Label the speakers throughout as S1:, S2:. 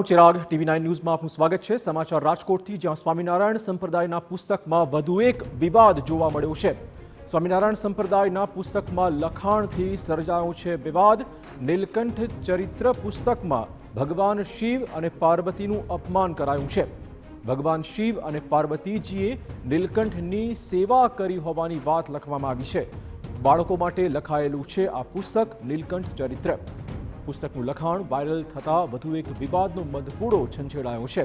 S1: હું ચિરાગ TV9 ન્યૂઝમાં આપનું સ્વાગત છે। સમાચાર રાજકોટથી, જ્યાં સ્વામિનારાયણ સંપ્રદાયના પુસ્તકમાં વધુ એક વિવાદ જોવા મળ્યો છે। સ્વામિનારાયણ સંપ્રદાયના પુસ્તકમાં લખાણથી સર્જાયો છે વિવાદ। નીલકંઠ ચરિત્ર પુસ્તકમાં ભગવાન શિવ અને પાર્વતીનું અપમાન કરાયું છે। ભગવાન શિવ અને પાર્વતીજીએ નીલકંઠની સેવા કરી હોવાની વાત લખવામાં આવી છે। બાળકો માટે લખાયેલું છે આ પુસ્તક નીલકંઠ ચરિત્ર। પુસ્તકનું લખાણ વાયરલ થતાં વધુ એક વિવાદનો મધપૂડો છંછેડાયો છે।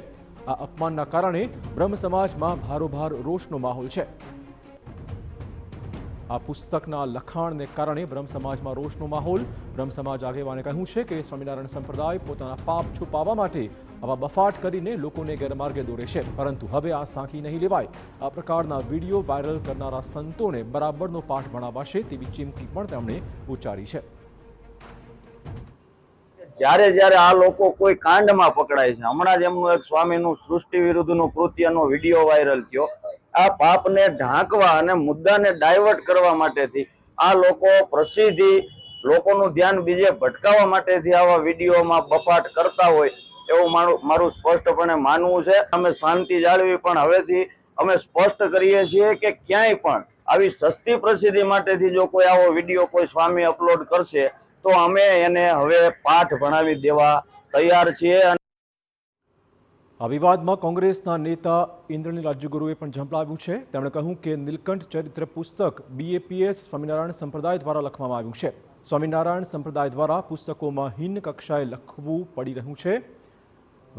S1: આ અપમાનના કારણે બ્રહ્મ સમાજમાં ભારોભાર રોષનો માહોલ છે। આ પુસ્તકના લખાણને કારણે બ્રહ્મ સમાજમાં રોષનો માહોલ। બ્રહ્મ સમાજ આગેવાને કહ્યું છે કે સ્વામિનારાયણ સંપ્રદાય પોતાના પાપ છુપાવવા માટે આવા બફાટ કરીને લોકોને ગેરમાર્ગે દોરે છે, પરંતુ હવે આ સાંખી નહીં લેવાય। આ પ્રકારના વિડીયો વાયરલ કરનારા સંતોને બરાબરનો પાઠ ભણાવાશે તેવી ચીમકી પણ તેમણે ઉચ્ચારી છે।
S2: જ્યારે જ્યારે આ લોકો કોઈ કાંડમાં પકડાય છે, હમણાં જ એમનું એક સ્વામીનું સૃષ્ટિ વિરુદ્ધનું કૃત્યનો વિડીયો વાયરલ થયો। આ પાપને ઢાંકવા અને મુદ્દાને ડાયવર્ટ કરવા માટેથી આ લોકો પ્રસિદ્ધિ, લોકોનું ધ્યાન બીજે ભટકાવવા માટેથી આવા વિડીયોમાં બફાટ કરતા હોય એવું મારું સ્પષ્ટપણે માનવું છે। અમે શાંતિ જાળવી, પણ હવેથી અમે સ્પષ્ટ કરીએ છીએ કે ક્યાંય પણ આવી સસ્તી પ્રસિદ્ધિ માટેથી જો કોઈ આવો વિડીયો કોઈ સ્વામી અપલોડ કરશે તો અમે એને હવે પાઠ ભણાવી દેવા તૈયાર છીએ।
S1: આ વિવાદમાં કોંગ્રેસના નેતા ઇન્દ્રનીલ રાજ્યગુરુએ પણ ઝંપલાવ્યું છે। તેમણે કહ્યું કે નીલકંઠ ચરિત્ર પુસ્તક BAPS સ્વામિનારાયણ સંપ્રદાય દ્વારા લખવામાં આવ્યું છે। સ્વામિનારાયણ સંપ્રદાય દ્વારા પુસ્તકોમાં હીન કક્ષાએ લખવું પડી રહ્યું છે।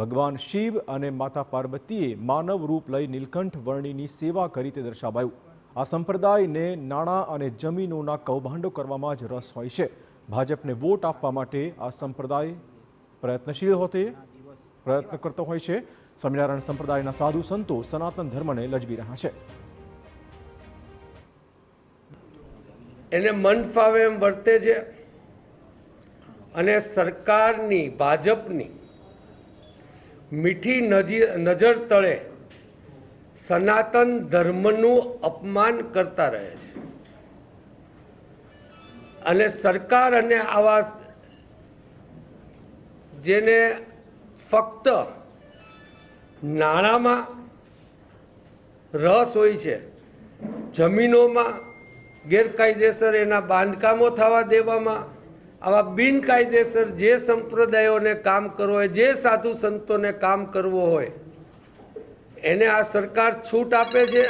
S1: ભગવાન શિવ અને માતા પાર્વતીએ માનવ રૂપ લઈ નીલકંઠ વર્ણિની સેવા કરી તે દર્શાવાયું। આ સંપ્રદાયને નાણાં અને જમીનોના કૌભાંડો કરવામાં જ રસ હોય છે। ભાજપને વોટ આપવા માટે આ સંપ્રદાય પ્રયત્ન કરતો હોય છે। સ્વામિનારાયણ સંપ્રદાયના સાધુ સંતો સનાતન ધર્મને લજવી રહ્યા છે।
S3: એને મન ફાવે એમ વર્તે છે અને સરકારની, ભાજપની મીઠી નજર તળે સનાતન ધર્મનું અપમાન કરતા રહે છે। અને સરકાર અને આવા જેને ફક્ત નાણાંમાં રસ હોય છે, જમીનોમાં ગેરકાયદેસર એના બાંધકામો થવા દેવામાં, આવા બિનકાયદેસર જે સંપ્રદાયોને કામ કરવો હોય, જે સાધુ સંતોને કામ કરવો હોય એને આ સરકાર છૂટ આપે છે।